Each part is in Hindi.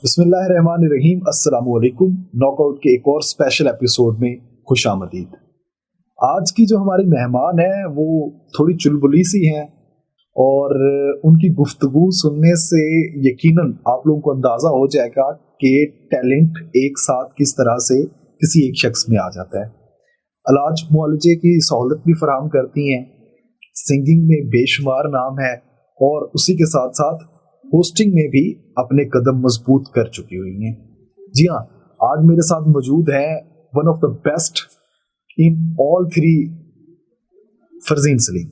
बिस्मिल्लाहिर्रहमानिर्रहीम। अस्सलामु अलैकुम। नॉकआउट के एक और स्पेशल एपिसोड में खुशामदीद। आज की जो हमारी मेहमान है वो थोड़ी चुलबुली सी हैं और उनकी गुफ्तगू सुनने से यकीनन आप लोगों को अंदाज़ा हो जाएगा कि टैलेंट एक साथ किस तरह से किसी एक शख्स में आ जाता है। इलाज मुआलजे की सहूलत भी फराहम करती हैं, सिंगिंग में बेशुमार नाम है और उसी के साथ साथ होस्टिंग में भी अपने कदम मजबूत कर चुकी हुई हैं। जी हाँ, आज मेरे साथ मौजूद है one of the best in all three, Farzeen Salim.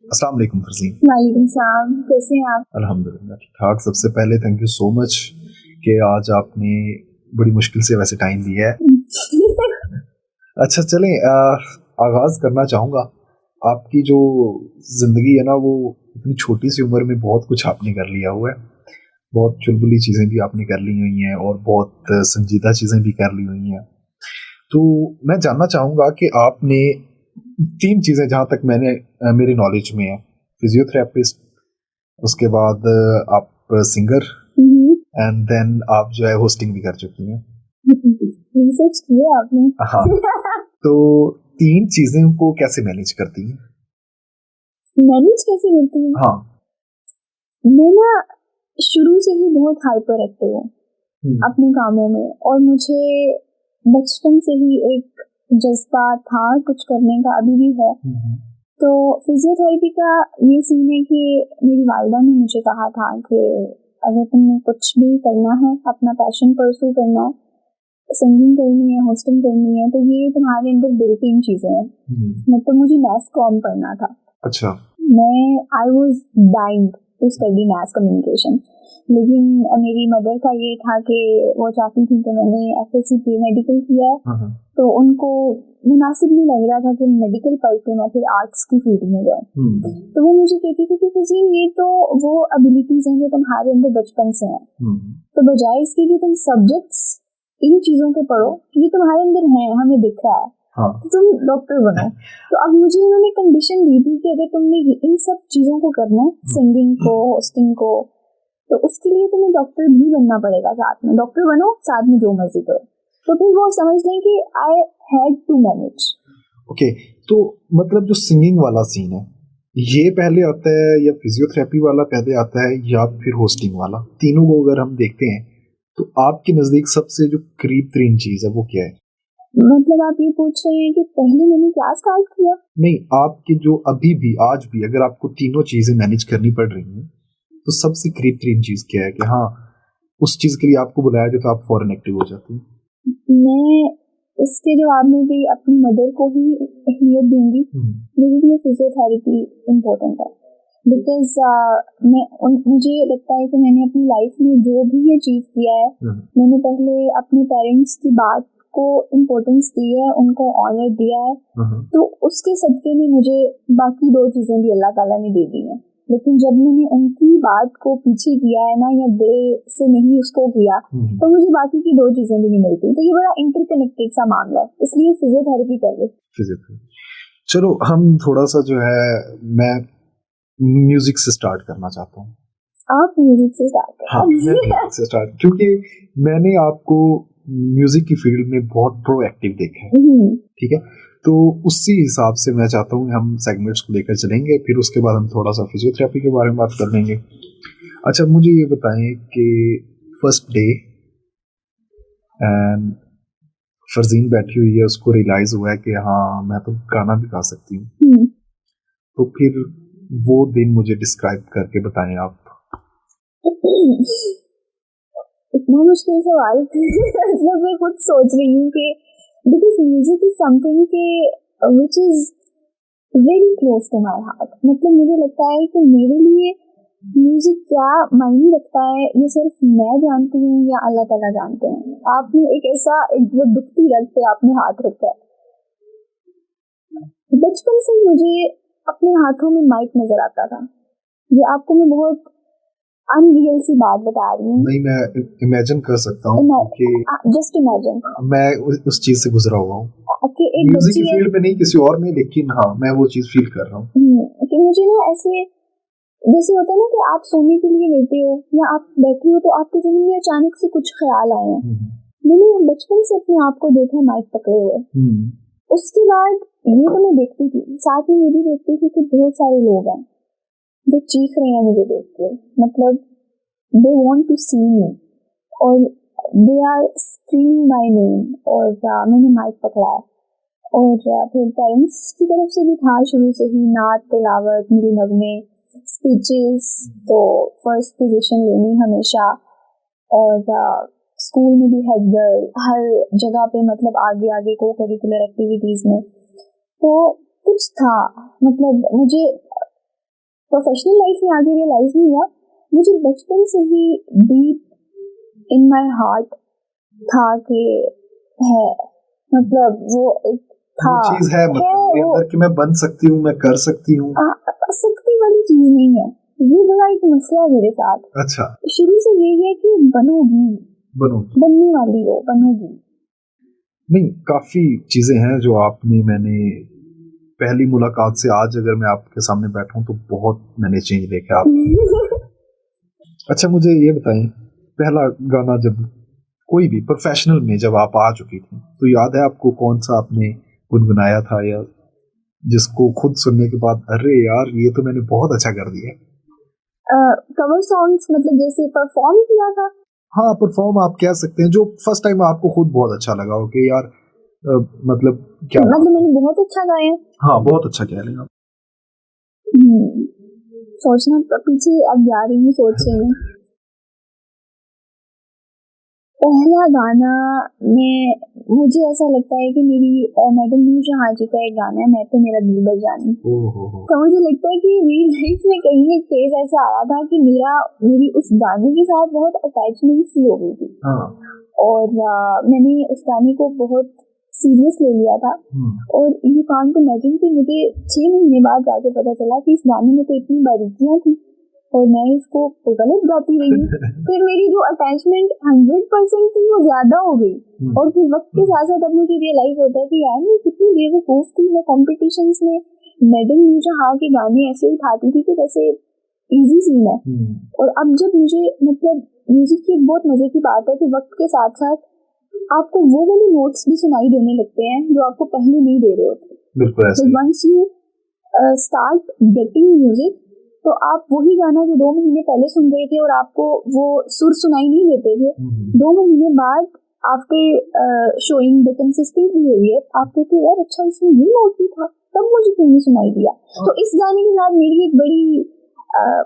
अस्सलाम वालेकुम फरजीन। वालेकुम सलाम, कैसे हैं आप? अल्हम्दुलिल्लाह ठीक ठाक। सबसे पहले थैंक यू सो मच कि आज आपने बड़ी मुश्किल से वैसे टाइम दिया है। अच्छा चलें, आगाज करना चाहूँगा। आपकी जो जिंदगी है ना वो इतनी छोटी सी उम्र में बहुत कुछ आपने कर लिया हुआ है। बहुत चुलबुली चीज़ें भी आपने कर ली हुई हैं और बहुत संजीदा चीज़ें भी कर ली हुई हैं। तो मैं जानना चाहूँगा कि आपने 3 चीज़ें जहाँ तक मेरे नॉलेज में है, फिजियोथेरेपिस्ट, उसके बाद आप सिंगर एंड देन आप जो है होस्टिंग भी कर चुकी हैं। रिसर्च किया आपने? हाँ। तो 3 चीज़ें को कैसे मैनेज करती हैं? मैनेज कैसे करती हूँ? हाँ। मैं ना शुरू से ही बहुत हाइपर एक्टिव हूँ अपने कामों में, और मुझे बचपन से ही एक जज्बा था कुछ करने का, अभी भी है। तो फिजियोथेरेपी का ये सीन है कि मेरी वालिदा ने मुझे कहा था कि अगर तुम्हें कुछ भी करना है, अपना पैशन परस्यू करना है, सिंगिंग करनी है, होस्टिंग करनी है, तो ये तुम्हारे अंदर बिल्ट इन चीजें हैं। मतलब मुझे मैथ कॉम करना था। अच्छा। I was dying to study math communication, लेकिन मेरी मदर का ये था कि वो चाहती थी कि मैंने एफएससी पे मेडिकल किया है, तो उनको मुनासिब नहीं लग रहा था कि मेडिकल पढ़ के मैं फिर आर्ट्स की फील्ड में जाऊँ। तो वो मुझे कहती थी कि फजील ये तो वो एबिलिटीज हैं जो तुम्हारे अंदर बचपन से हैं, तो बजाय इसके कि तुम सब्जेक्ट्स इन चीजों के पढ़ो, ये तुम्हारे अंदर है, हमें दिख रहा है, तो तुम डॉक्टर बनो। तो अब मुझे उन्होंने कंडीशन दी थी कि अगर तुमने इन सब चीजों को करना है, सिंगिंग को, होस्टिंग को, तो उसके लिए तुम्हें डॉक्टर भी बनना पड़ेगा। साथ में डॉक्टर बनो, साथ में जो मर्जी करो। तो फिर वो समझ लें कि I had to manage. Okay, तो मतलब जो सिंगिंग वाला सीन है ये पहले आता है या फिजियोथेरेपी वाला पहले आता है या फिर होस्टिंग वाला? तीनों को अगर हम देखते हैं तो आपके नजदीक सबसे जो करीब तरीन चीज है वो क्या है? मतलब आप ये पूछ रहे हैं कि पहले मैंने क्या स्टार्ट किया? नहीं, आपके जो अभी भी आज भी अगर आपको तीनों चीजें मैनेज करनी पड़ रही हैं तो सबसे करीब तरीन चीज क्या है कि हाँ उस चीज के लिए आपको बुलाया जाए तो आप फौरन एक्टिव हो जाती हैं? मैं इसके जवाब में भी अपनी मदर को ही अहमियत दूंगी। मेरे लिए फिजियोथेरेपी इम्पोर्टेंट है, बिकॉज मुझे लगता है कि मैंने अपनी लाइफ में जो भी ये चीज किया है, मैंने पहले अपने पेरेंट्स की बात को इम्पोर्टेंस दी है, उनको ऑनर दिया है, तो उसके सदके में मुझे बाकी 2 चीजें भी अल्लाह ताला ने दे दी हैं। लेकिन जब मैंने उनकी बात को पीछे किया है ना, या दिल से नहीं उसको किया, तो मुझे बाकी की 2 चीजें भी नहीं मिलती। तो ये बड़ा इंटरकनेक्टेड सा मामला है, इसलिए फिजियोथेरेपी कर ले। चलो हम थोड़ा सा जो है, मैं म्यूजिक से स्टार्ट करना चाहता हूँ। आप म्यूजिक से स्टार्ट करें? हाँ, मैं म्यूजिक से स्टार्ट, क्योंकि मैंने आपको म्यूजिक की फील्ड में बहुत प्रोएक्टिव देखा है। ठीक है, तो उसी हिसाब से मैं चाहता हूँ हम सेगमेंट्स को लेकर चलेंगे, फिर उसके बाद हम थोड़ा सा फिजियोथेरेपी के बारे में बात कर लेंगे। अच्छा, मुझे ये बताएं कि फर्स्ट डे एंड फरजीन बैठी हुई है, उसको रियलाइज हुआ है कि हाँ मैं तो गाना भी गा सकती हूँ, तो फिर वो दिन मुझे डिस्क्राइब करके बताएं आप। इतना मुश्किल सवाल मतलब मैं खुद सोच रही हूँ कि बिकॉज म्यूजिक इज समथिंग के which is very close to my heart. मतलब मुझे लगता है कि मेरे लिए म्यूजिक क्या मायने रखता है ये सिर्फ मैं जानती हूँ या अल्लाह ताला जानते हैं। आपने एक ऐसा वो दुखती रग पे आपने हाथ रखा है। बचपन से मुझे अपने हाथों में माइक नजर आता था। ये आपको मैं बहुत अनरियल सी बात बता रही हूँ। नहीं, मैं इमेजिन कर सकता हूँ कि जस्ट इमेजिन मैं उस चीज से गुजरा हुआ हूँ, म्यूजिक की फील्ड में नहीं, किसी और में, लेकिन हाँ मैं वो चीज फील कर रहा हूँ कि मुझे ना ऐसे जैसे होता है ना कि आप सोने के लिए लेटे हो या आप बैठे हो तो आपके जहन में अचानक से कुछ ख्याल आए हैं। मैंने बचपन से अपने आप को देखा माइक पकड़े हुए। उसके बाद ये तो मैं देखती थी, साथ में ये भी देखती थी कि बहुत सारे लोग हैं जो चीख रहे हैं मुझे देख के, मतलब they want to see me और they are screaming my name. और मैंने माइक पकड़ा और फिर पेरेंट्स की तरफ से भी था शुरू से ही नात, तिलावत, मेरे नगमे, स्पीचेस, तो फर्स्ट पोजीशन लेनी हमेशा। और स्कूल में भी हेड गर्ल, हर जगह पे मतलब आगे आगे को करिकुलर एक्टिविटीज में। तो कुछ था, मतलब मुझे प्रोफेशनल लाइफ में आगे रियलाइज नहीं हुआ, मुझे बचपन से ही डीप इन माय हार्ट था कि है, मतलब वो एक था, वो चीज है मतलब मेरे अंदर कि मैं बन सकती हूँ, मैं कर सकती हूँ। सकती वाली चीज नहीं है, ये बड़ा एक मसला है मेरे साथ। अच्छा, शुरू से यही है कि बनोगी, बनने वाली हो, बनोगी नहीं। काफी चीजें हैं जो आपने, मैंने पहली मुलाकात से आज अगर मैं आपके सामने बैठूं तो बहुत मैंने चेंज देखा आप। अच्छा, मुझे ये बताएं, पहला गाना जब कोई भी प्रोफेशनल में जब आप आ चुकी थी तो याद है आपको कौन सा आपने गुनगुनाया था, या जिसको खुद सुनने के बाद अरे यार ये तो मैंने बहुत अच्छा कर दिया? कवर सॉन्ग्स मतलब जैसे परफॉर्म किया था? हाँ, परफॉर्म आप कह सकते हैं, जो फर्स्ट टाइम आपको खुद बहुत अच्छा लगा हो कि यार मतलब क्या, मतलब मैंने बहुत अच्छा गाया। हाँ, बहुत अच्छा कह रहे हैं आप। सोचना पीछे अब जा रही हूँ, सोच रही हूँ। पहला गाना में मुझे ऐसा लगता है कि मेरी मैडम नूरजहां जी का एक गाना है, मैं तो मेरा दिल बज जानी। तो मुझे लगता है कि मेरी लाइफ में कहीं एक फेज ऐसा आया था कि मेरी उस गाने के साथ बहुत अटैचमेंट सी हो गई थी। और मैंने उस गाने को बहुत सीरियस ले लिया था। और यू कांट इमेजिन कि मुझे 6 महीने बाद जाके पता चला कि इस गाने में तो इतनी बारीकियां थी और मैं इसको गलत गाती रही। फिर मेरी जो अटैचमेंट 100% थी वो ज्यादा हो गई। और फिर वक्त के साथ साथ अब मुझे रियलाइज होता है कि यार मैं कितनी बेवकूफ थी। मैं कॉम्पिटिशन्स में मैडम नूरजहां के गाने ऐसे उठाती थी कि जैसे इजी सीन है। और अब जब मुझे मतलब म्यूजिक की एक बहुत मजे की बात है कि वक्त के साथ साथ आपको वो वाले नोट्स भी सुनाई देने लगते हैं जो आपको पहले नहीं दे रहे होते। बिल्कुल ऐसे। Once you start getting music तो आप वही गाना जो 2 महीने पहले सुन रहे थे और आपको वो सुर सुनाई नहीं देते थे, 2 महीने बाद after showing the consistent behaviour आप कहते हो यार अच्छा इसमें ये नोट भी था, तब मुझे क्यों नहीं सुनाई दिया। तो इस गाने के साथ मेरी एक बड़ी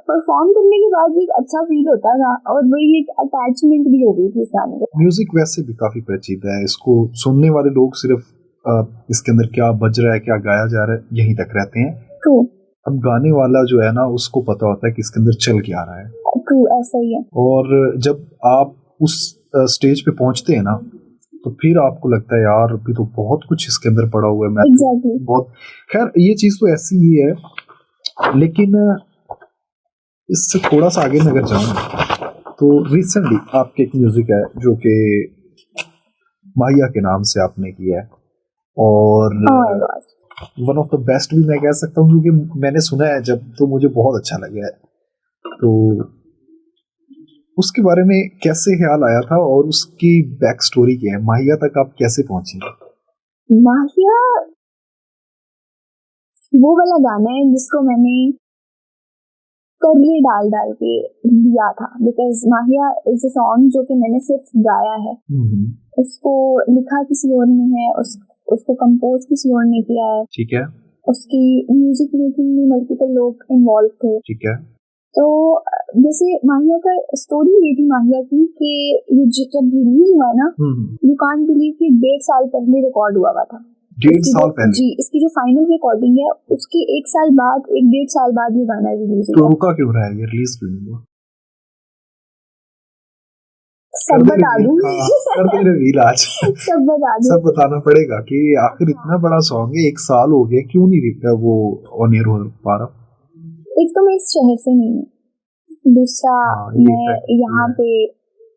परफॉर्म करने के बाद भी एक अच्छा फील होता था और बड़ी एक अटैचमेंट भी हो गई थी इस गाने को। म्यूजिक वैसे भी काफी पेचीदा है, इसको सुनने वाले लोग सिर्फ इसके अंदर क्या बज रहा है, क्या गाया जा रहा है, यहीं तक रहते हैं। तो अब गाने वाला जो है ना उसको पता होता है कि इसके अंदर चल क्या रहा है। ऐसा ही है। और जब आप उस स्टेज पे पहुंचते हैं ना तो फिर आपको लगता है यार अभी तो बहुत कुछ इसके अंदर पड़ा हुआ है। मैं exactly. बहुत खैर ये चीज तो ऐसी ही है, लेकिन इससे थोड़ा सा आगे अगर जाऊं तो रिसेंटली आपके एक म्यूजिक है जो कि माहिया के नाम से आपने किया है और वन ऑफ द बेस्ट भी मैं कह सकता हूँ क्योंकि मैंने सुना है जब तो मुझे बहुत अच्छा लगा है। तो उसके बारे में कैसे ख्याल आया था और उसकी बैक स्टोरी क्या है, माहिया तक आप कैसे पहुंची? माहिया वो वाला गाना है जिसको मैंने करली डाल डाल के लिया था, बिकॉज माहिया इज अ सॉन्ग जो कि मैंने सिर्फ गाया है। उसको लिखा किसी और ने है, उसको कंपोज किसी और ने किया है। ठीक है। उसकी म्यूजिक मेकिंग में मल्टीपल लोग इन्वॉल्व थे। ठीक है। तो जैसे माहिया का स्टोरी ये थी माहिया की कि ये जब रिलीज हुआ ना, यू कांट बिलीव कि 1.5 साल पहले रिकॉर्ड हुआ था। 1.5 साल पहले? जी, इसकी जो फाइनल रिकॉर्डिंग है उसके 1 साल बाद, 1.5 साल बाद ये गाना रिलीज हुआ। तो रुका क्यों रहा है, ये रिलीज क्यों नहीं हुआ? सब बता दूं? कर दे रिवील आज। सब बता दूं? सब बताना पड़ेगा कि आखिर इतना बड़ा सॉन्ग है, 1 साल हो गया, क्यों नहीं दिखता वो ऑन एयर हो पा रहा? एक तो मैं इस शहर से नहीं हूँ, दूसरा मैं यहाँ पे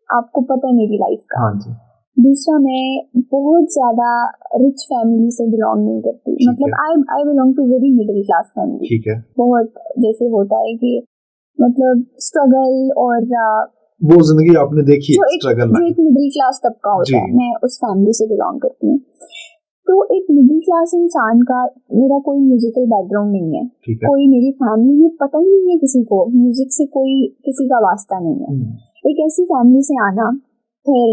आपको पता है मेरी लाइफ का। हाँ जी। दूसरा मैं बहुत ज्यादा रिच फैमिली से बिलोंग नहीं करती, मतलब I belong to very middle class family. ठीक है। बहुत जैसे होता है कि मतलब स्ट्रगल और वो जिंदगी आपने देखी है, स्ट्रगल जो एक मिडिल क्लास तबका होता है, मैं उस फैमिली से बिलोंग करती हूँ। तो एक मिडिल क्लास इंसान का, मेरा कोई म्यूजिकल बैकग्राउंड नहीं है, कोई मेरी फैमिली में पता ही नहीं है किसी को, म्यूजिक से कोई किसी का वास्ता नहीं है। एक ऐसी फैमिली से आना, फिर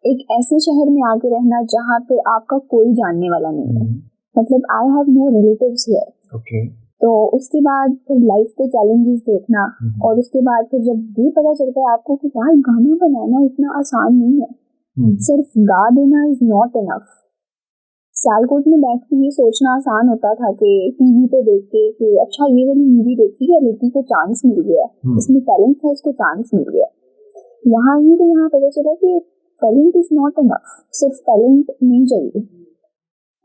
एक ऐसे शहर में आके रहना जहाँ पे आपका कोई जानने वाला नहीं है, मतलब I have no relatives here. तो उसके बाद फिर लाइफ के चैलेंजेस देखना, और उसके बाद फिर जब ये पता चलता है आपको कि यार गाना बनाना इतना आसान नहीं है, सिर्फ गा देना इज नॉट इनफ। सियालकोट में बैठ के ये सोचना आसान होता था कि टीवी पे देख के कि अच्छा ये वाली मूवी देखी है, रिति को चांस मिल गया, इसमें टैलेंट था, इसको चांस मिल गया। यहाँ ही तो यहाँ पता चला कि टैलेंट इज नॉट इनफ, सिर्फ टैलेंट नहीं चाहिए,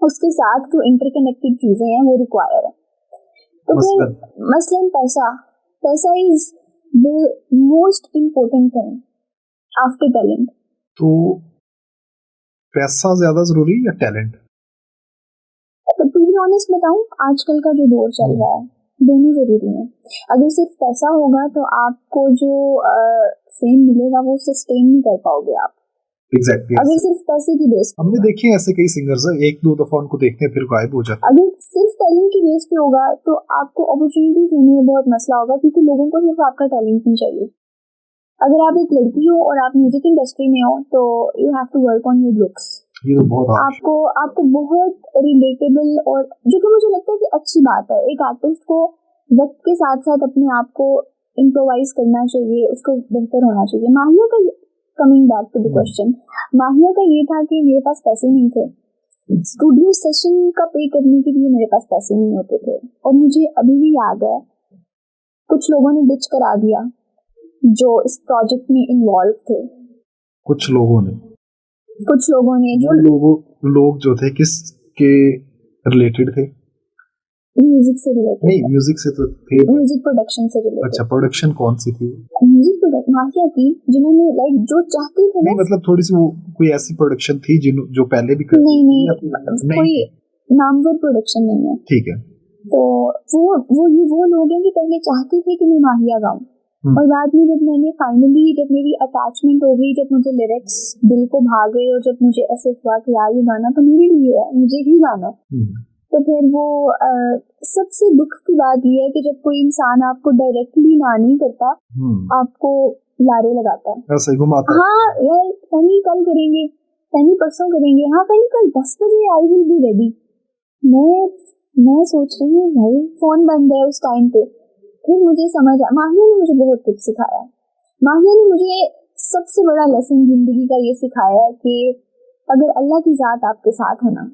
उसके साथ जो इंटरकनेक्टेड चीजें हैं वो रिक्वायर है। तो मसलन पैसा is the most important thing after talent. तो पैसा ज्यादा जरूरी है या टैलेंट? टू बी ऑनेस्ट बताऊं, आजकल का जो दौर चल रहा है दोनों जरूरी है। अगर सिर्फ पैसा होगा तो आपको जो फेम मिलेगा वो सस्टेन नहीं कर पाओगे आप। Exactly. अगर सिर्फ पैसे की बेस, हमने देखे हैं ऐसे कई सिंगर्स हैं, एक दो दफा उनको देखते हैं फिर गायब हो जाते हैं। अगर सिर्फ टैलेंट की बेस पे होगा तो आपको अपॉर्चुनिटीज लेने में बहुत मसला होगा, क्योंकि लोगों को सिर्फ आपका टैलेंट नहीं चाहिए। अगर आप एक लड़की हो और आप म्यूजिक इंडस्ट्री में हो तो you have to work on your looks. ये तो बहुत आपको बहुत रिलेटेबल, और जो कि मुझे लगता है कि अच्छी बात है, एक आर्टिस्ट को वक्त के साथ साथ अपने आप को इम्प्रोवाइज करना चाहिए, उसको बेहतर होना चाहिए। माहिया का, coming back to the question, Mahiya का ये था कि मेरे पास पैसे नहीं थे, स्टूडियो सेशन का पे करने के लिए मेरे पास पैसे नहीं होते थे, और मुझे अभी भी याद है कुछ लोगों ने डिच करा दिया जो इस प्रोजेक्ट में इन्वॉल्व थे। कुछ लोगों ने जो लोग जो थे किसके रिलेटेड थे? म्यूजिक से रिलेटेड नहीं, म्यूजिक से तो थे, म्यूजिक प्रोडक्शन से रिलेटेड। अच्छा, प्रोडक्शन कौन सी थी? म्यूजिक प्रोडक्शन माफिया की, जिन्होंने लाइक जो चाहते थे ना, मतलब थोड़ी सी वो कोई ऐसी प्रोडक्शन थी जो पहले भी करती थी? नहीं, कोई नामवर प्रोडक्शन नहीं है। ठीक है। तो वो लोग हैं जो पहले चाहते थे कि मैं माहिया गाऊं, और बाद में जब मेरी अटैचमेंट हो गई, जब मुझे लिरिक्स दिल को भा गए, और जब मुझे ऐसे हुआ कि यार ये गाना तो मेरे लिए है, मुझे ही गाना है, तो फिर वो सबसे दुख की बात ये है कि जब कोई इंसान आपको डायरेक्टली ना नहीं करता, आपको लारे लगाता है, ऐसे घुमाता है। हाँ यार फनी कल करेंगे, फनी परसों करेंगे, हाँ फनी कल 10 बजे आई विल बी रेडी। मैं सोच रही हूँ भाई फोन बंद है उस टाइम पे। फिर मुझे समझ आया, माहिया ने मुझे बहुत कुछ सिखाया। माहिया ने मुझे सबसे बड़ा लेसन जिंदगी का ये सिखाया कि अगर अल्लाह की जात आपके साथ है ना,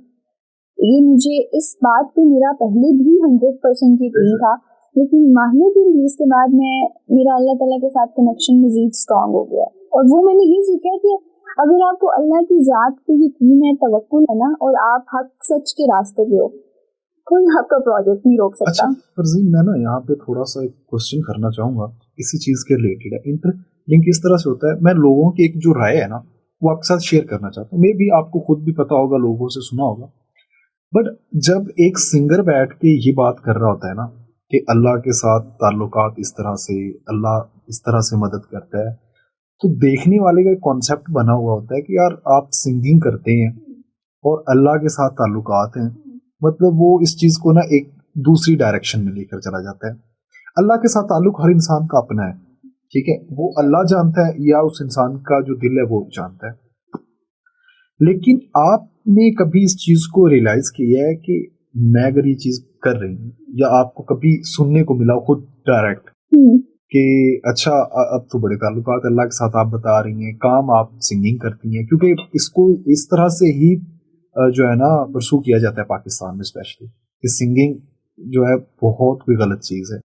ये मुझे इस बात पे मेरा पहले भी 100% यकीन था, लेकिन माहिया की रिलीज के बाद मेरा अल्लाह ताला के साथ कनेक्शन मजीद स्ट्रॉन्ग हो गया। और वो मैंने ये सीखा कि अगर आपको अल्लाह की जात पे यकीन है, तवक्कुल है ना, और आप हक सच के रास्ते पे हो, कोई आपका प्रोजेक्ट नहीं रोक सकता। अच्छा फरजीन, मैं ना यहाँ पे थोड़ा सा एक क्वेश्चन करना चाहूंगा, इसी चीज के रिलेटेड है। इंटरलिंक इस तरह से होता है, मैं लोगों की एक जो राय है ना वो आपके साथ शेयर करना चाहता हूँ। मे भी आपको खुद भी पता होगा, लोगों से सुना होगा, बट जब एक सिंगर बैठ के ये बात कर रहा होता है ना कि अल्लाह के साथ ताल्लुकात इस तरह से, अल्लाह इस तरह से मदद करता है, तो देखने वाले का एक कॉन्सेप्ट बना हुआ होता है कि यार आप सिंगिंग करते हैं और अल्लाह के साथ ताल्लुकात हैं, मतलब वो इस चीज को ना एक दूसरी डायरेक्शन में लेकर चला जाता है। अल्लाह के साथ ताल्लुक हर इंसान का अपना है, ठीक है, वो अल्लाह जानता है या उस इंसान का जो दिल है वो जानता है। लेकिन आपने कभी इस चीज को रियलाइज किया है कि मैं अगर ये चीज कर रही हूँ, या आपको कभी सुनने को मिला खुद डायरेक्ट कि अच्छा अब तो बड़े ताल्लुकात अल्लाह के साथ आप बता रही हैं, काम आप सिंगिंग करती हैं, क्योंकि इसको इस तरह से ही जो है ना परसू किया जाता है पाकिस्तान में स्पेशली, कि सिंगिंग जो है बहुत कोई गलत चीज है।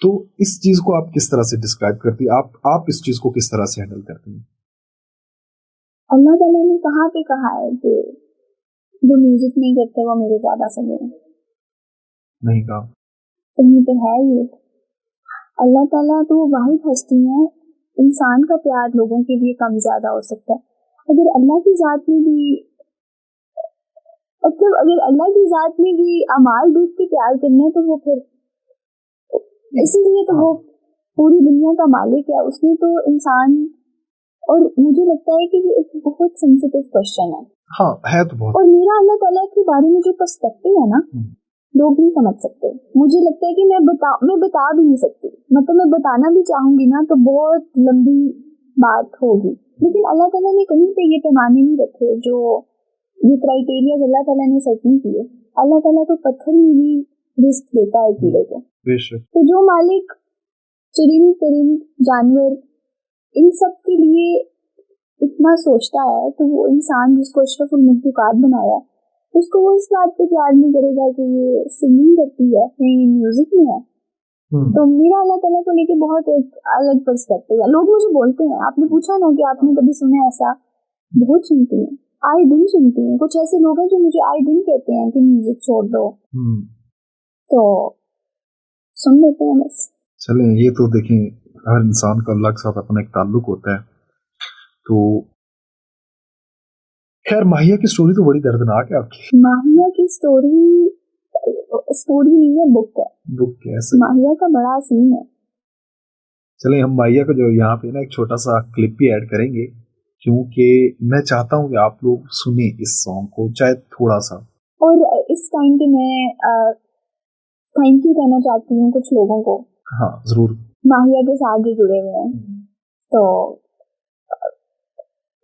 तो इस चीज को आप किस तरह से डिस्क्राइब करती है, आप इस चीज को किस तरह से हैंडल करती हैं? अल्लाह ताला ने कहाँ पे कहा है कि जो म्यूजिक नहीं करते वो मेरे ज्यादा सगे हैं? नहीं कहा, कहीं पे है ये? अल्लाह ताला तो वाहिद हस्ती है, इंसान का प्यार लोगों के लिए कम ज्यादा हो सकता है। अगर अल्लाह की जात में भी, मतलब अगर अल्लाह की जात में भी अमाल देख के प्यार करना है, तो वो फिर इसीलिए तो वो पूरी दुनिया का मालिक है, उसने तो इंसान। और मुझे लगता है कि ये एक बहुत सेंसिटिव क्वेश्चन है। हाँ है तो बहुत। और मेरा अल्लाह ताला के बारे में जो पर्सपेक्टिव है ना, लोग नहीं समझ सकते। मुझे लगता है कि मैं बता भी नहीं सकती। मतलब मैं बताना भी चाहूंगी ना तो बहुत लंबी बात होगी, लेकिन अल्लाह ताला ने कहीं पे ये पैमाने नहीं रखे, जो ये क्राइटेरिया अल्लाह ताला ने सेट नहीं किए। अल्लाह ताला तो पत्थर में भी रिस्क देता है कीड़े को। तो जो मालिक चुरिंद परिंद जानवर इन सब के लिए इतना सोचता है, तो वो इंसान जिसको अशरफुल मखलूकात बनाया है, उसको वो इस बात पे प्यार नहीं करेगा कि ये सिंगिंग करती है, ये म्यूजिक में है। तो मेरा अल्लाह ताला को लेके बहुत एक अलग पर्सपेक्टिव है। लोग मुझे बोलते हैं, आपने पूछा ना कि आपने कभी सुना ऐसा, बहुत सुनती हैं, आए दिन सुनती हैं। कुछ ऐसे लोग हैं जो मुझे आए दिन कहते हैं कि म्यूजिक छोड़ दो, तो सुन लेते हैं बस। चलें, ये तो देखें हर इंसान का अल्लाह के साथ अपना एक ताल्लुक होता है। तो खैर माहिया की स्टोरी तो बड़ी दर्दनाक है आपकी। माहिया की स्टोरी नहीं है, बुक है। बुक कैसे? माहिया का बड़ा सीन है। चलें, हम माहिया का जो यहाँ पे ना एक छोटा सा क्लिप भी ऐड करेंगे, क्योंकि मैं चाहता हूँ कि आप लोग सुने इस सॉन्ग को, चाहे थोड़ा सा। और इस टाइम पे मैं थैंक यू कहना चाहती हूँ कुछ लोगों को। हाँ जरूर। माहिया के साथ जो जुड़े हुए हैं, तो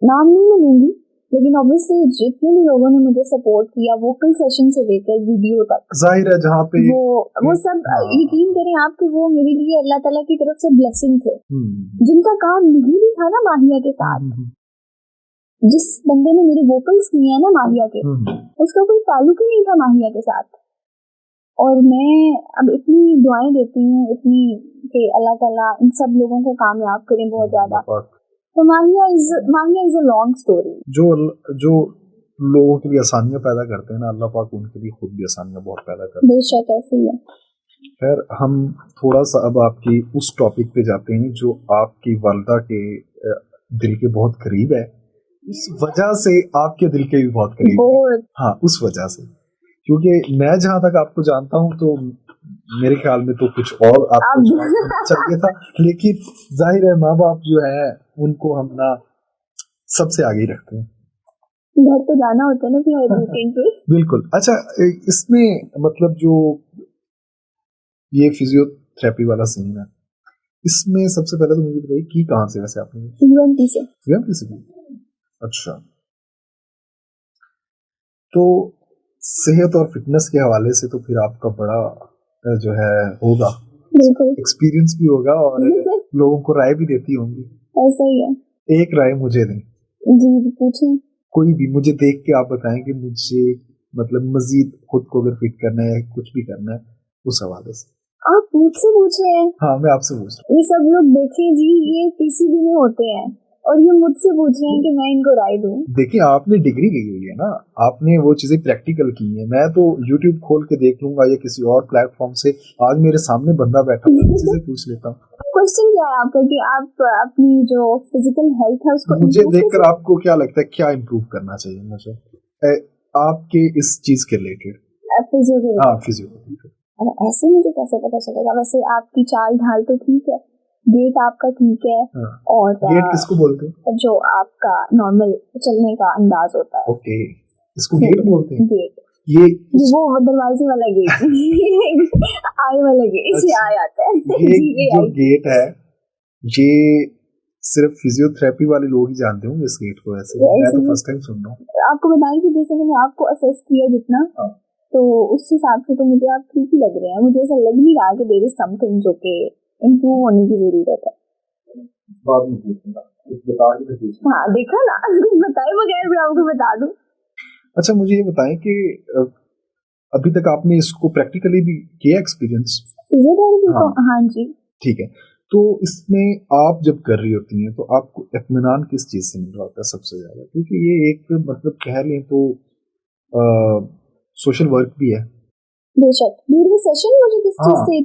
नाम नहीं मैं लूंगी, लेकिन ऑब्वियसली जितने भी लोगों ने मुझे सपोर्ट किया, वोकल सेशन से लेकर वीडियो तक, जाहिर है जहाँ पे वो सब यकीन करें आप कि वो मेरे लिए अल्लाह ताला की तरफ से ब्लेसिंग थे। जिनका काम नहीं भी था ना माहिया के साथ, जिस बंदे ने मेरे वोकल्स किए हैं ना माहिया के, उसका कोई ताल्लुक ही नहीं था माहिया के साथ। और मैं अब इतनी दुआएं देती हूँ, इतनी कि अल्लाह ताला इन सब लोगों को कामयाब करें बहुत ज्यादा। तो माहिया इज अ लॉन्ग स्टोरी। जो लोगों के लिए आसानियां पैदा करते हैं ना, अल्लाह पाक उनके लिए खुद भी आसानियां बहुत पैदा करते हैं। बेशक ऐसे ही है। खैर हम थोड़ा सा अब आपकी उस टॉपिक पे जाते हैं जो आपकी वालिदा के दिल के बहुत करीब है, इस वजह से आपके दिल के भी बहुत करीब है। हाँ उस वजह से, क्योंकि मैं जहाँ तक आपको जानता हूँ तो मेरे ख्याल में तो कुछ और आपको चाहिए था, लेकिन जाहिर है माँ बाप जो है उनको हम ना सबसे आगे रखते हैं। घर तो जाना होता है ना फिर वीकेंड पे। बिल्कुल। अच्छा, इसमें मतलब जो ये फिजियोथेरेपी वाला सीन है, इसमें सबसे पहले तो मुझे बताइए कि कहाँ से वैसे आपने? यूएमटी से की। अच्छा, तो सेहत और फिटनेस के हवाले से तो फिर आपका बड़ा जो है होगा, एक्सपीरियंस भी होगा और लोगों को राय भी देती होंगी। ऐसा ही है। एक राय मुझे दें। जी पूछें। कोई भी, मुझे देख के आप बताएं कि मुझे मतलब मजीद खुद को अगर फिट करना है, कुछ भी करना है, उस हवाले से। आप मुझसे पूछ रहे हैं? हाँ मैं आपसे पूछ रहा हूँ। ये सब लोग देखें जी, ये पीसीबी में होते हैं और ये मुझसे पूछ रहे हैं कि मैं इनको राय दूं। देखिए आपने डिग्री ली हुई है ना, आपने वो चीजें प्रैक्टिकल की हैं। मैं तो यूट्यूब खोल के देख लूंगा या किसी और प्लेटफॉर्म से, आज मेरे सामने बंदा बैठा हुआ है, चीजें पूछ लेता हूँ। क्वेश्चन क्या है आपका कि आप अपनी जो फिजिकल हेल्थ है उसको मुझे देखकर आपको क्या लगता है क्या इम्प्रूव करना चाहिए मुझे आपके इस चीज के रिलेटेड? फिजियोथेरेपी। ऐसे मुझे कैसे पता चलेगा? वैसे आपकी चाल ढाल तो ठीक है, गेट आपका ठीक है। हाँ। और गेट किसको बोलते हैं? जो आपका नॉर्मल चलने का अंदाज होता है। ओके, इसको गेट बोलते हैं। गेट, ये वो दरवाजे वाला गेट आए वाला गेट, इससे आ जाता है। ये जो गेट है ये सिर्फ फिजियोथेरेपी वाले लोग ही जानते होंगे इस गेट को। ऐसे मैं तो फर्स्ट टाइम सुन रहा हूँ। आपको बताएं कि जैसे मैंने आपको असेस किया जितना, तो उस हिसाब से तो मुझे आप ठीक ही लग रहे हैं। मुझे ऐसा लग नहीं रहा कि देयर इज समथिंग जो कि इम्प्रूव होने की जरूरत है। हाँ देखा ना, कुछ बताए बगैर भी आपको बता दूं। अच्छा मुझे ये बताएं कि अभी तक आपने इसको प्रैक्टिकली भी किया एक्सपीरियंस फिजियोथेरेपी को? हाँ जी। ठीक है, तो इसमें आप जब कर रही होती हैं तो आपको इत्मीनान किस चीज से मिल रहा होता है सबसे ज्यादा? क्योंकि ये एक मतलब कह लें तो सोशल वर्क भी है। बेशक ड्यूरिंग सेशन मुझे किस चीज से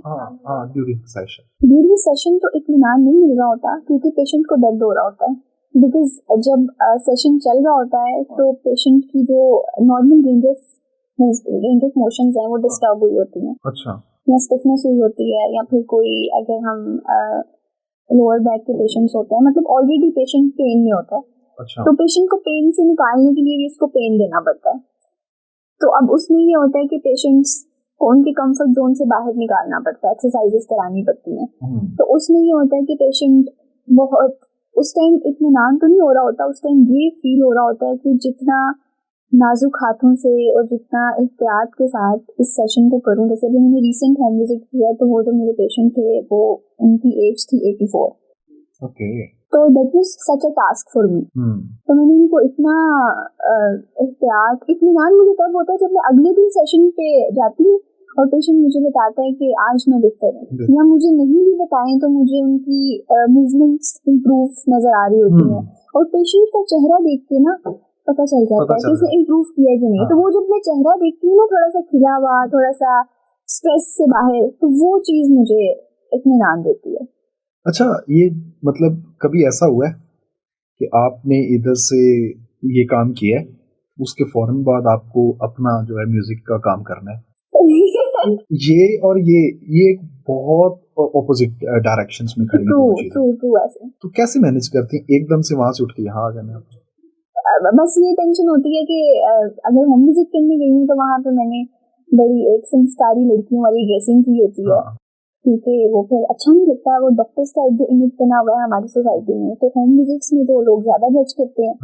ड्यूरिंग सेशन तो इत्मीनान नहीं मिल रहा होता, क्योंकि पेशेंट को दर्द हो रहा होता है। बिकॉज जब सेशन चल रहा होता है तो पेशेंट की जो नॉर्मल रेंज ऑफ मोशंस हैं वो डिस्टर्ब हुई होती हैं। अच्छा। या स्टिफनेस हुई होती है, या फिर कोई अगर हम लोअर बैक के पेशेंट्स होते हैं, मतलब ऑलरेडी पेशेंट पेन में होता है, अच्छा। तो पेशेंट को पेन से निकालने के लिए भी इसको पेन देना पड़ता है। तो अब उसमें ये होता है कि पेशेंट्स को उनके कंफर्ट जोन से बाहर निकालना पड़ता है, एक्सरसाइजेस करानी पड़ती हैं। तो उसमें ये होता है कि पेशेंट बहुत उस टाइम इत्मीनान तो नहीं हो रहा होता, उस टाइम ये फील हो रहा होता है कि जितना नाजुक हाथों से और जितना एहतियात के साथ इस सेशन को करूं, जैसे अभी मैंने रिसेंट होम विजिट किया, तो वो जो मेरे पेशेंट थे वो उनकी एज थी 84। ओके। तो that was such a task for me. तो मैंने उनको इतना एहतियात, इत्मीनान मुझे तब होता है जब मैं अगले दिन सेशन पे जाती हूँ और पेशेंट मुझे बताता है कि आज मैं बेहतर हूँ, या मुझे नहीं भी बताएं तो मुझे उनकी मूवमेंट्स इम्प्रूव नजर आ रही होती हैं, और पेशेंट का चेहरा देख के ना पता चल जाता है कि उसने इम्प्रूव किया कि नहीं। तो वो जब मैं चेहरा देखती हूँ ना, थोड़ा सा खिला हुआ, थोड़ा सा स्ट्रेस से बाहर, तो वो चीज मुझे इत्मीनान देती है। अच्छा, ये मतलब कभी ऐसा हुआ है कि आपने इधर से ये काम किया है, उसके फौरन बाद आपको अपना जो है म्यूजिक का काम करना है? ये और ये एक बहुत ऑपोजिट डायरेक्शंस में खड़ी हैं। ट्रू ऐसे। तो कैसे मैनेज करती हैं एकदम से वहां से उठ के यहाँ आ जाना? बस ये टेंशन होती है कि अगर होम विजिट करने गई हूँ तो वहाँ पे मैंने बड़ी एक संस्कारी लड़कियों वाली ड्रेसिंग की होती है, क्योंकि वो फिर अच्छा नहीं लगता है, वो डॉक्टर्स का जो इमेज बना हुआ है हमारी सोसाइटी में, तो होम विजिट्स में तो लोग ज्यादा जज करते हैं।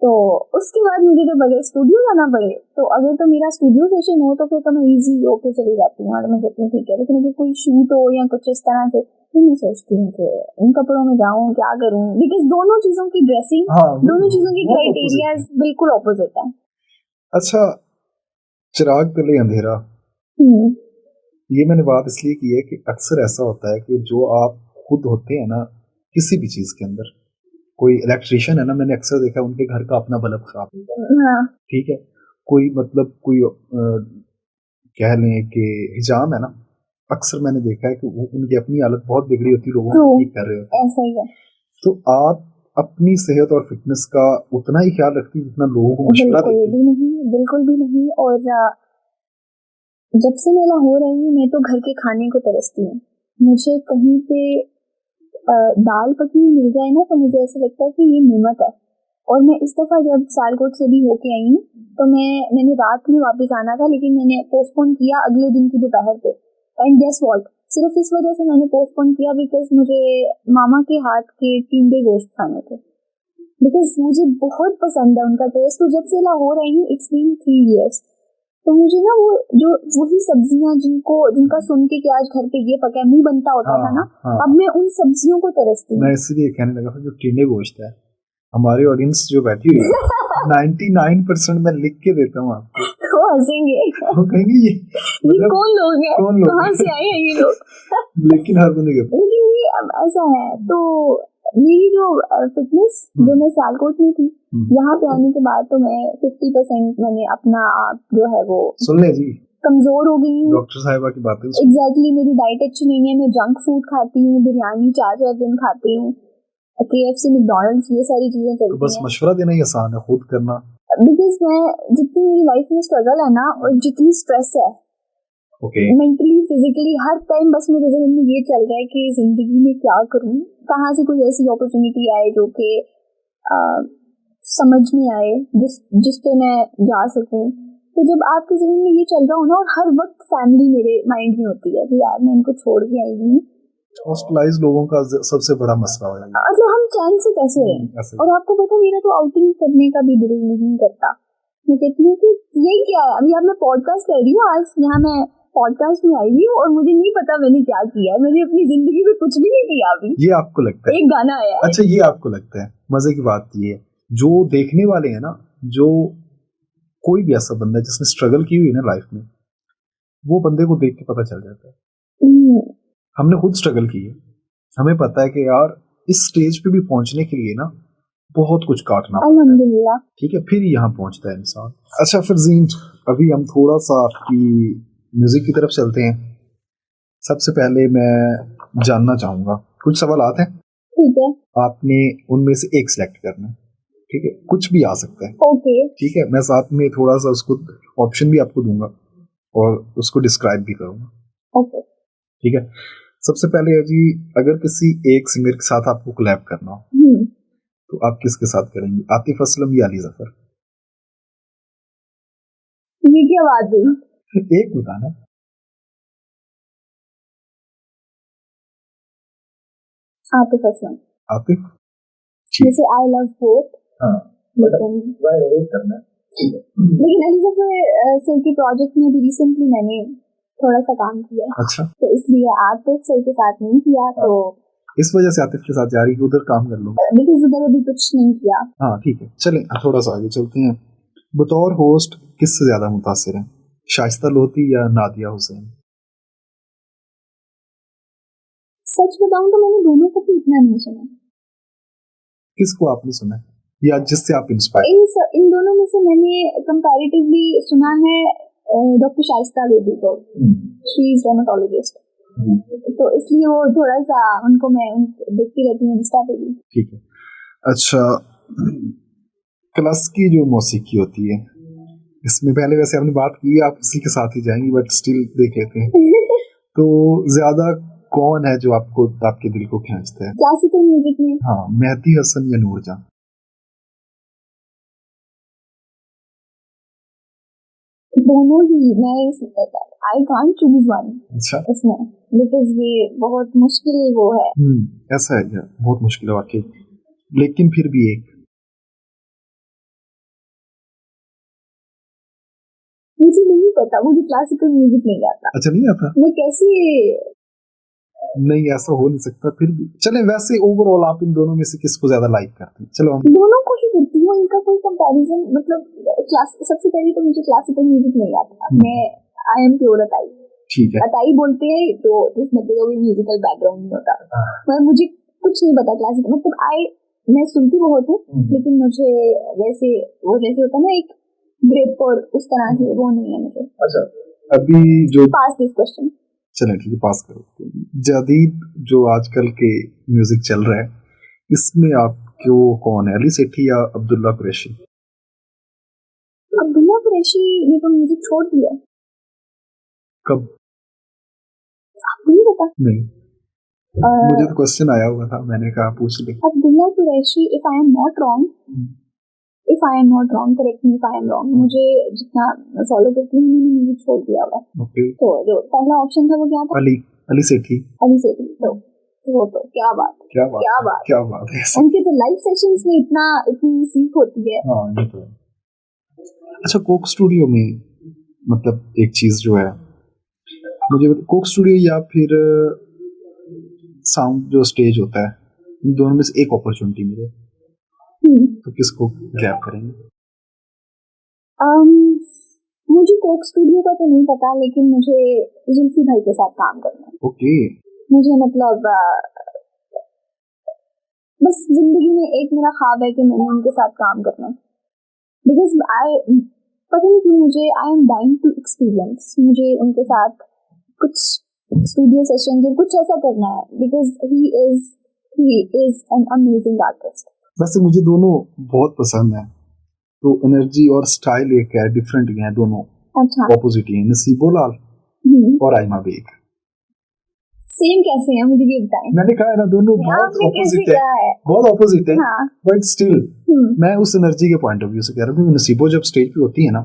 तो उसके बाद मुझे जब अगर स्टूडियो जाना पड़े, तो अगर तो मेरा स्टूडियो सेशन हो तो फिर तो मैं इजी होके चली जाती हूँ और मैं कहती हूँ ठीक है, लेकिन अगर कोई शूट हो या कुछ इस तरह से, तो मैं सोचती हूँ कि इन कपड़ों में जाऊँ, क्या करूँ, बिकॉज दोनों चीजों की ड्रेसिंग, दोनों चीजों की क्राइटेरिया बिल्कुल ऑपोजिट है। अच्छा, चिराग तले अंधेरा, ये मैंने बात इसलिए की है कि अक्सर ऐसा होता है कि जो आप खुद होते हैं ना किसी भी चीज के अंदर, कोई इलेक्ट्रिशियन है ना, मैंने अक्सर देखा है उनके घर का अपना बल्ब खराब होता है, ठीक है, कोई मतलब कोई कह लें कि हिजाम है ना, अक्सर मैंने देखा है कि वो उनकी अपनी हालत बहुत बिगड़ी होती है, लोगों को ठीक कर रहे होते हैं। ऐसा ही है। तो आप अपनी सेहत और फिटनेस का उतना ही ख्याल रखती है जितना लोगों को मशवरा देती है? बिल्कुल भी नहीं। और जब से मैं लाहौर आई हूँ, मैं तो घर के खाने को तरसती हूँ। मुझे कहीं पे दाल पकनी मिल जाए ना, तो मुझे ऐसा लगता है कि ये नेमत है। और मैं इस दफा जब सालकोट से भी होके आई हूँ, तो मैंने रात में वापस आना था, लेकिन मैंने पोस्टपोन किया अगले दिन की दोपहर पे। एंड गेस व्हाट, सिर्फ इस वजह से मैंने पोस्टपोन किया बिकॉज मुझे मामा के हाथ के टिंडे गोश्त खाने थे, बिकॉज मुझे बहुत पसंद है उनका टेस्ट। तो जब से लाहौर आई हूँ, इट्स बीन 3 years, तो मुझे ना वो जो वही सब्जियां जिनका सुन के कि आज घर पे ये पका है, मुंह बनता होता था ना, अब मैं उन सब्जियों को तरसती हूँ। मैं इसलिए कहने लगा जो टिंडे गोश्त है, हमारी ऑडियंस जो बैठी हुई है 99% मैं लिख के देता हूँ आपको, वो हंसेंगे, वो कहेंगे ये मतलब कौन लोग हैं, कहाँ से आए हैं ये लोग। लेकिन हर बंदे के, लेकिन ये अब ऐसा है। तो मेरी जो फिटनेस जो मैं सियालकोट में थी, यहाँ पे आने के बाद तो मैं 50% मैंने अपना आप जो है वो सुन ले जी कमजोर हो गई हूँ। डॉक्टर साहिबा की बातें एग्जैक्टली, मेरी डाइट अच्छी नहीं है, मैं जंक फूड खाती हूँ, बिरयानी 4 दिन खाती हूँ, KFC, मैकडॉनल्ड्स, ये सारी चीजें चलती हैं। बस मशवरा देना ही आसान है, खुद करना। बिकॉज मैं जितनी मेरी लाइफ में स्ट्रगल है ना, और जितनी स्ट्रेस है मेंटली फिजिकली, हर टाइम बस मेरे जहन में ये चल रहा है कि जिंदगी में क्या करूं, कहाँ से कोई ऐसी अपॉर्चुनिटी आए जो कि समझ में आए, जिस पे मैं जा सकूं। तो जब आपके जहन में ये चल रहा हो ना, और हर वक्त फैमिली मेरे माइंड में होती है कि यार मैं उनको छोड़ के आई हूँ, हॉस्टलाइज्ड लोगों का सबसे बड़ा मसला है, मतलब हम चैन से कैसे रहें। और आपको पता, मेरा तो आउटिंग करने का भी दिल नहीं करता। मैं कहती हूँ कि यही क्या है, अभी आप मैं पॉडकास्ट कर रही हूँ, आज यहाँ मैं पॉडकास्ट में आई हुई हूँ और मुझे नहीं पता मैंने क्या किया है, मैंने अपनी जिंदगी में कुछ भी नहीं किया अभी। ये आपको लगता है? एक गाना आया है। अच्छा, ये आपको लगता है? मजे की बात ये है, जो देखने वाले हैं ना, जो कोई भी ऐसा बंदा जिसने स्ट्रगल की हुई है ना लाइफ में, वो बंदे को देख के पता चल जाता है। हमने खुद स्ट्रगल की है, हमें पता है कि यार इस स्टेज पे भी पहुंचने के लिए ना बहुत कुछ काटना अल्हम्दुलिल्लाह, ठीक है, फिर यहाँ पहुंचता है इंसान। अच्छा फिर जीन, अभी हम थोड़ा सा आपकी म्यूजिक की तरफ चलते हैं। सबसे पहले मैं जानना चाहूंगा, कुछ सवाल हैं, ठीक है, आपने उनमें से एक सिलेक्ट करना है, ठीक है, कुछ भी आ सकता है, ओके, ठीक है, मैं साथ में थोड़ा सा उसको ऑप्शन भी आपको दूंगा और उसको डिस्क्राइब भी करूंगा, ओके। ठीक है, सबसे पहले जी, अगर किसी एक सिंगर के साथ आपको कोलैब करना हो तो आप किसके साथ करेंगे, आतिफ असलम या अली जफर? ये क्या बात हुई? एक बताना। आतिफ असलम। आतिफ, जैसे आई लव बोथ। हाँ, लेकिन अली जफर सर के प्रोजेक्ट में भी रिसेंटली मैंने थोड़ा सा काम किया। अच्छा, तो इसलिए आतिफ सर के साथ नहीं किया, तो इस वजह से आतिफ के साथ जा रही है, उधर काम कर लो। बिकॉज उधर अभी कुछ नहीं किया। हाँ ठीक है, चलें थोड़ा सा आगे चलते हैं। बतौर होस्ट किससे ज्यादा मुतासिर हैं, शाइस्ता लोधी या नादिया हुसैन? सच बताऊं तो मैंने दोनों को भी इतना नहीं सुना। किसको आपने सुना या जिससे आप इंस्पायर? इन दोनों में से मैंने कंपैरेटिवली सुना है डॉक्टर शाइस्ता लोधी को। शी इज डर्मेटोलॉजिस्ट, तो इसलिए वो थोड़ा सा उनको मैं देखती रहती हूँ इंस्टा पे भी। ठीक है, अच्छा, क्लासिकी जो मौसीकी होती है, इसमें पहले वैसे आपने बात की, आप उसी के साथ ही जाएंगी, बट स्टिल देख लेते हैं। तो ज्यादा कौन है जो आपको, आपके दिल को खींचता है क्लासिकल म्यूजिक में? हाँ, मेहदी हसन या नूरजहां? दोनों ही। मैं आई कांट चूज वन। अच्छा, इसमें बिकॉज ये बहुत मुश्किल वो है। ऐसा है क्या? बहुत मुश्किल है वाकई, लेकिन फिर भी एक। मुझे नहीं पता, मुझे क्लासिकल म्यूजिक नहीं आता। अच्छा, नहीं आता? मैं कैसे? नहीं, ऐसा हो नहीं सकता। फिर भी चले, वैसे ओवरऑल आप इन दोनों में से किसको ज्यादा लाइक करते हैं? चलो हम दोनों को ही करती हूँ, इनका कोई कंपैरिजन मतलब सबसे पहले तो मुझे क्लासिकल म्यूजिक नहीं आता। मैं आई एम प्योर अताई। ठीक है, अताई बोलते हैं तो जिसमें कोई म्यूजिकल बैकग्राउंड नहीं होता। पर मुझे कुछ नहीं पता क्लासिकल, मतलब मैं सुनती बहुत हूँ, लेकिन मुझे वैसे वो जैसे होता है ना एक ग्रेप और उस तरह से वो नहीं है मुझे। अच्छा, अभी जो पास दिस क्वेश्चन। चलें ठीक है, पास करो। जदीद जो आजकल के म्यूजिक चल रहा है, इसमें आपको कौन है, अली सेठी या अब्दुल्ला कुरैशी? अब्दुल्ला कुरैशी ने तो म्यूजिक छोड़ दिया। कब? आपको नहीं पता? नहीं, मुझे तो क्वेश्चन आया हुआ था, मैंने कहा पूछ ले। Abdullah Qureshi, if I am not wrong, correct me if I am wrong, मुझे जितना फॉलो करती हूँ मैंने म्यूजिक छोड़ दिया हुआ। ओके, तो जो पहला ऑप्शन था वो क्या था? अली सेठी। अली सेठी। तो वो तो क्या बात है। उनके तो लाइव सेशंस में इतनी सीख होती है। हाँ, ये तो है। अच्छा, कोक स्टूडियो में मतलब एक चीज जो है, मुझे कोक स्टूडियो या फिर साउंड जो स्टेज होता है, इन दोनों में से एक अपॉर्चुनिटी मिले तो किसको ग्रैब करेंगे? मुझे कोक स्टूडियो का तो नहीं पता, लेकिन मुझे जुल्फी भाई के साथ काम करना है। ओके, मुझे मतलब बस जिंदगी में एक मेरा ख्वाब है कि मैंने उनके साथ काम करना, बिकॉज पता नहीं क्यों मुझे I am dying to experience, मुझे उनके साथ कुछ स्टूडियो सेशंस और कुछ ऐसा करना है, because he is an amazing artist. वैसे मुझे दोनों बहुत पसंद है, तो एनर्जी और स्टाइल एक है, डिफरेंट है दोनों। अच्छा, ऑपोजिट है, नसीबो लाल और आइमा बेग। सेम कैसे हैं मुझे ये बताएं। मैंने कहा है ना, दोनों बहुत ऑपोजिट है, बहुत ऑपोजिट है, बट स्टिल मैं उस एनर्जी के पॉइंट ऑफ व्यू से कह रहा हूँ। नसीबो जब स्टेज पे होती है ना,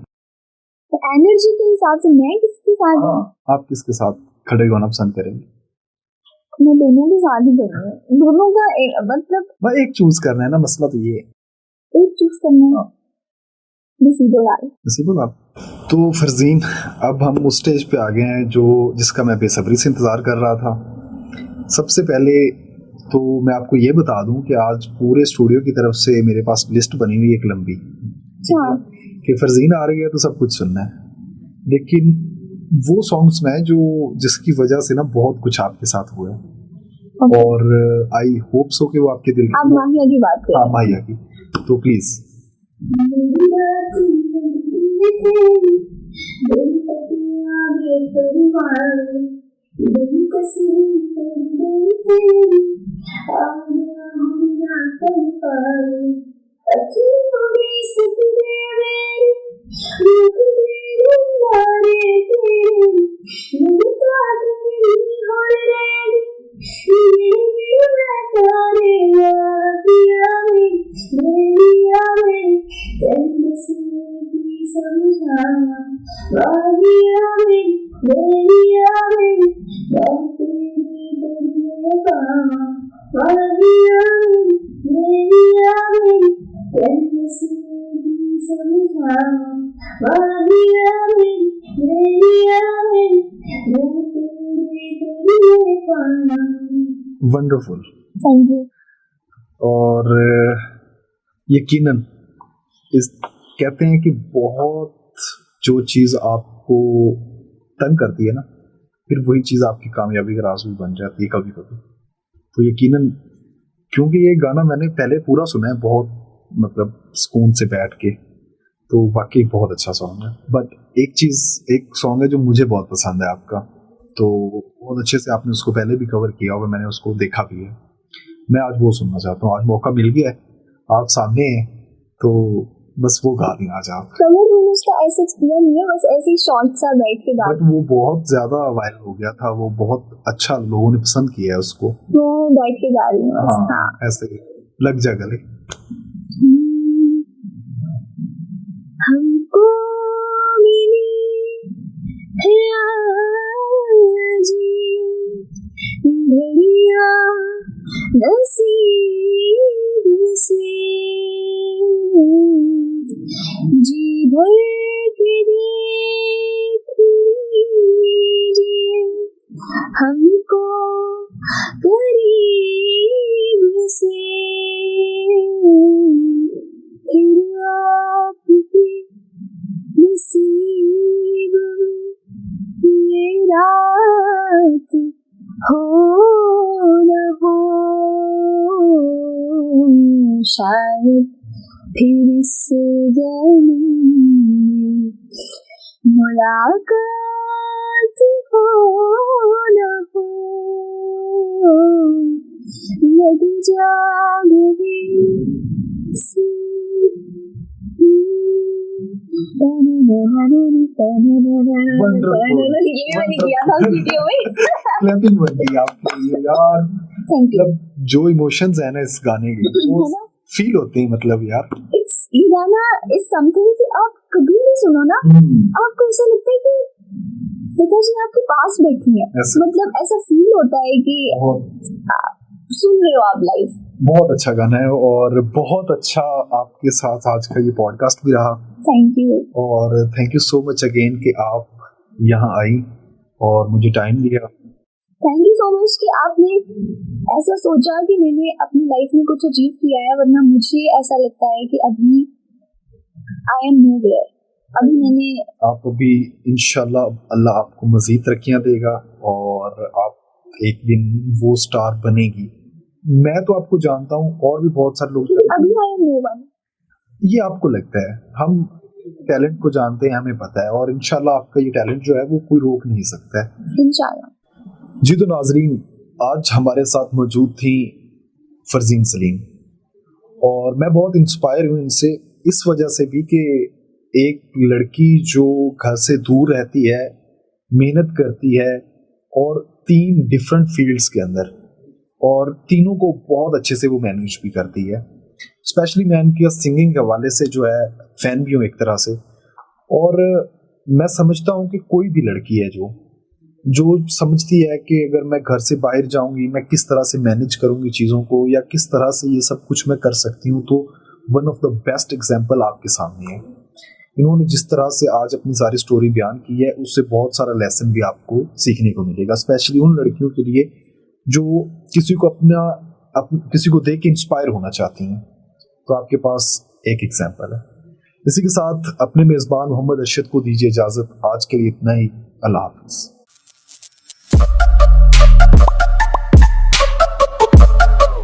तो एनर्जी के हिसाब से मैं किसके साथ हूँ? आप किसके साथ खड़े होना पसंद करेंगे? मैं दोनों के साथ ही करूँगी। दोनों का मतलब एक चूज करना है ना, मसला तो ये है, एक चूज करना है। नसीबो लाल। तो फरजीन, अब हम उस स्टेज पे आ गए हैं जो जिसका मैं बेसब्री से इंतजार कर रहा था। सबसे पहले तो मैं आपको ये बता दूं कि आज पूरे स्टूडियो की तरफ से मेरे पास लिस्ट बनी हुई है एक लंबी, कि फरजीन आ रही है तो सब कुछ सुनना है, लेकिन वो सॉन्ग सुना है जो जिसकी वजह से ना बहुत कुछ आपके साथ हुआ है, और आई होप सो कि वो आपके दिल आप माहिया की बात करें। हाँ, माहिया की, तो प्लीज। मेरिया मेरी बात तेरी तेरे पावा माहिया मेरिया मेरी तेरे से भी समझावा माहिया मेरिया मेरी बात तेरी तेरे पावा। वंडरफुल। Thank you. और यकीनन इस कहते हैं कि बहुत जो चीज़ आपको तंग करती है ना, फिर वही चीज़ आपकी कामयाबी का राज भी बन जाती है कभी कभी। तो यकीनन, क्योंकि ये गाना मैंने पहले पूरा सुना है बहुत, मतलब सुकून से बैठ के, तो वाकई बहुत अच्छा सॉन्ग है। बट एक सॉन्ग है जो मुझे बहुत पसंद है आपका, तो बहुत अच्छे से आपने उसको पहले भी कवर किया और मैंने उसको देखा भी है। मैं आज वो सुनना चाहता हूँ। आज मौका मिल गया है, आप सामने हैं, तो बस वो गा दें आज आप। कवर मैंने उसका ऐसे किया नहीं है, बस ऐसे ही शॉर्ट सा बैठ के गा। बट वो बहुत ज्यादा वायरल हो गया था, वो बहुत अच्छा, लोगों ने पसंद किया है उसको। वो बैठ के गा रही हूँ। हाँ, ऐसे लग जा गले। हमको मिली है आज घड़िया नसीब से, जी भर के देख लीजिए हमको करीब से, फिर आपके नसीब ये रात हो न हो, शायद फिर इस जन्म में मुलाकात हो न हो, लग जा गले से। क्लैपिंग बन गई आपके लिए यार। मतलब जो इमोशंस है ना इस गाने के, वो फील होते हैं, मतलब यार ये गाना इज समथिंग कि आप कभी भी सुनो ना, आपको ऐसा लगता है कि पिताजी आपके पास बैठी है, मतलब ऐसा फील होता है कि सुन रहे हो आप लाइव। बहुत अच्छा गाना है और बहुत अच्छा आपके साथ आज का ये पॉडकास्ट भी रहा। Thank you. और thank you so much again कि आप यहाँ आई और मुझे टाइम दिया। थैंक यू सो मच कि आपने ऐसा सोचा कि मैंने अपनी लाइफ में कुछ अचीव किया है, वरना मुझे ऐसा लगता है कि अभी आई एम नोवेयर। अभी मैंने आप अभी इंशाल्लाह अल्लाह आपको मजीद तरक्कियां देगा और आप एक दिन वो स्टार बनेगी। मैं तो आपको जानता हूँ और भी बहुत सारे लोग, अभी आई एम नो वन। ये आपको लगता है, हम टैलेंट को जानते हैं, हमें पता है, और इंशाल्लाह आपका ये टैलेंट जो है वो कोई रोक नहीं सकता है इंशाल्लाह। जी। तो नाजरीन, आज हमारे साथ मौजूद थी फरजीन सलीम और मैं बहुत इंस्पायर हूँ इनसे, इस वजह से भी कि एक लड़की जो घर से दूर रहती है, मेहनत करती है और 3 डिफरेंट फील्ड्स के अंदर, और तीनों को बहुत अच्छे से वो मैनेज भी करती है। स्पेशली मैं इनकी सिंगिंग के हवाले से जो है फैन भी हूँ एक तरह से, और मैं समझता हूँ कि कोई भी लड़की है जो समझती है कि अगर मैं घर से बाहर जाऊंगी मैं किस तरह से मैनेज करूंगी चीज़ों को, या किस तरह से ये सब कुछ मैं कर सकती हूँ, तो one of the best example आपके सामने है। इन्होंने जिस तरह से आज अपनी सारी स्टोरी बयान की है, उससे बहुत सारा लेसन भी आपको सीखने को मिलेगा, स्पेशली उन लड़कियों के लिए जो किसी को देख के इंस्पायर होना चाहती हैं। तो आपके पास एक एग्जाम्पल है। इसी के साथ अपने मेज़बान मोहम्मद अरशद को दीजिए इजाज़त। आज के लिए इतना ही। अल्लाह हाफ़िज़।